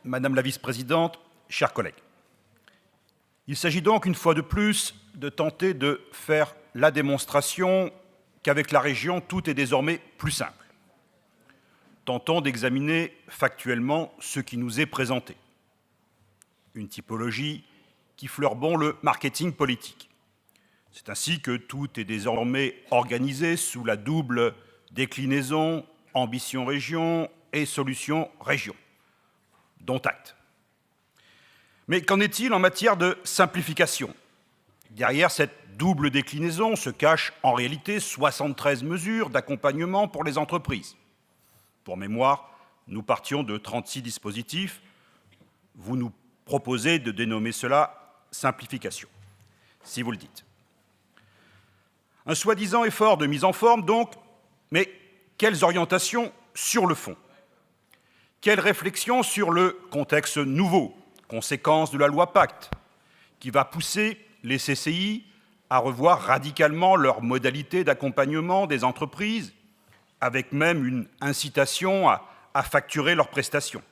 Madame la vice-présidente, chers collègues. Il s'agit donc, une fois de plus, de tenter de faire la démonstration qu'avec la région, tout est désormais plus simple. Tentons d'examiner factuellement ce qui nous est présenté. Une typologie qui fleure bon le marketing politique. C'est ainsi que tout est désormais organisé sous la double déclinaison ambition région et solution région, dont acte. Mais qu'en est-il en matière de simplification? Derrière cette double déclinaison se cachent en réalité 73 mesures d'accompagnement pour les entreprises. Pour mémoire, nous partions de 36 dispositifs. Vous nous proposez de dénommer cela simplification, si vous le dites. Un soi-disant effort de mise en forme, donc, mais quelles orientations sur le fond? Quelle réflexion sur le contexte nouveau, conséquence de la loi Pacte, qui va pousser les CCI à revoir radicalement leurs modalités d'accompagnement des entreprises, avec même une incitation à facturer leurs prestations?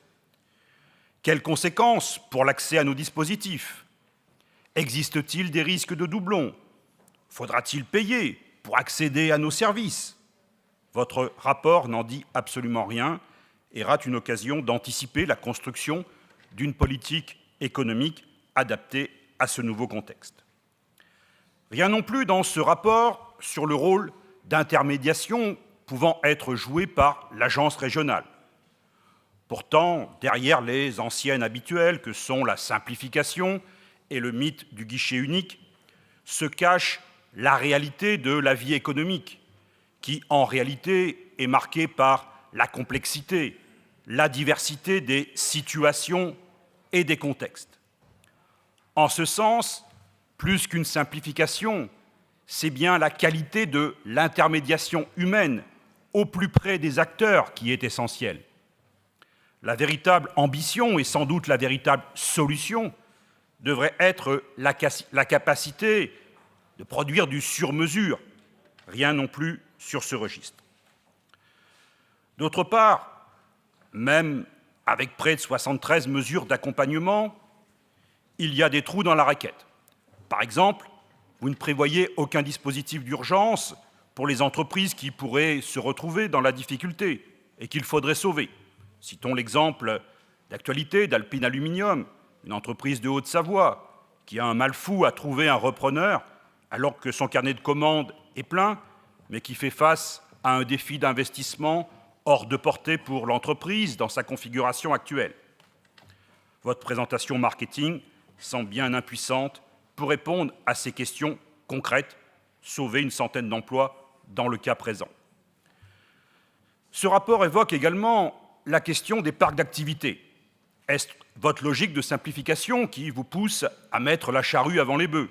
Quelles conséquences pour l'accès à nos dispositifs? Existe-t-il des risques de doublons? Faudra-t-il payer pour accéder à nos services? Votre rapport n'en dit absolument rien et rate une occasion d'anticiper la construction d'une politique économique adaptée à ce nouveau contexte. Rien non plus dans ce rapport sur le rôle d'intermédiation pouvant être joué par l'agence régionale. Pourtant, derrière les anciennes habituelles que sont la simplification et le mythe du guichet unique, se cache la réalité de la vie économique, qui en réalité est marquée par la complexité, la diversité des situations et des contextes. En ce sens, plus qu'une simplification, c'est bien la qualité de l'intermédiation humaine au plus près des acteurs qui est essentielle. La véritable ambition et sans doute la véritable solution devrait être la capacité de produire du sur-mesure, rien non plus sur ce registre. D'autre part, même avec près de 73 mesures d'accompagnement, il y a des trous dans la raquette. Par exemple, vous ne prévoyez aucun dispositif d'urgence pour les entreprises qui pourraient se retrouver dans la difficulté et qu'il faudrait sauver. Citons l'exemple d'actualité d'Alpine Aluminium, une entreprise de Haute-Savoie qui a un mal fou à trouver un repreneur alors que son carnet de commandes est plein, mais qui fait face à un défi d'investissement hors de portée pour l'entreprise dans sa configuration actuelle. Votre présentation marketing semble bien impuissante pour répondre à ces questions concrètes, sauver une centaine d'emplois dans le cas présent. Ce rapport évoque également la question des parcs d'activités. Est-ce votre logique de simplification qui vous pousse à mettre la charrue avant les bœufs?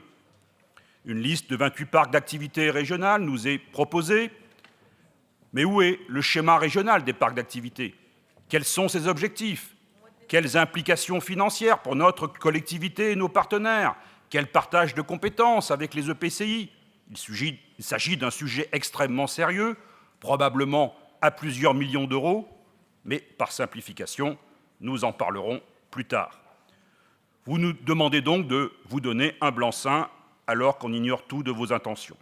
Une liste de 28 parcs d'activités régionales nous est proposée. Mais où est le schéma régional des parcs d'activités? Quels sont ses objectifs? Quelles implications financières pour notre collectivité et nos partenaires? Quel partage de compétences avec les EPCI? Il s'agit d'un sujet extrêmement sérieux, probablement à plusieurs millions d'euros, mais par simplification, nous en parlerons plus tard. Vous nous demandez donc de vous donner un blanc-seing alors qu'on ignore tout de vos intentions.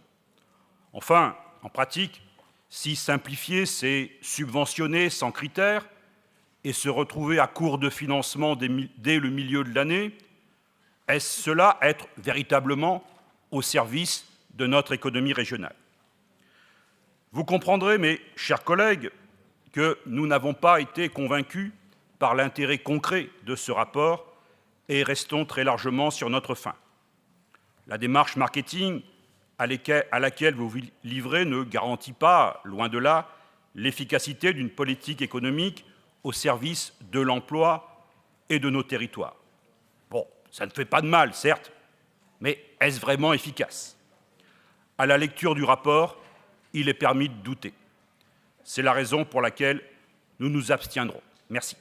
Enfin, en pratique, si simplifier, c'est subventionner sans critères et se retrouver à court de financement dès le milieu de l'année, est-ce cela être véritablement au service de notre économie régionale? Vous comprendrez, mes chers collègues, que nous n'avons pas été convaincus par l'intérêt concret de ce rapport et restons très largement sur notre faim. La démarche marketing à laquelle vous vous livrez ne garantit pas, loin de là, l'efficacité d'une politique économique au service de l'emploi et de nos territoires. Bon, ça ne fait pas de mal, certes, mais est-ce vraiment efficace? À la lecture du rapport, il est permis de douter. C'est la raison pour laquelle nous nous abstiendrons. Merci.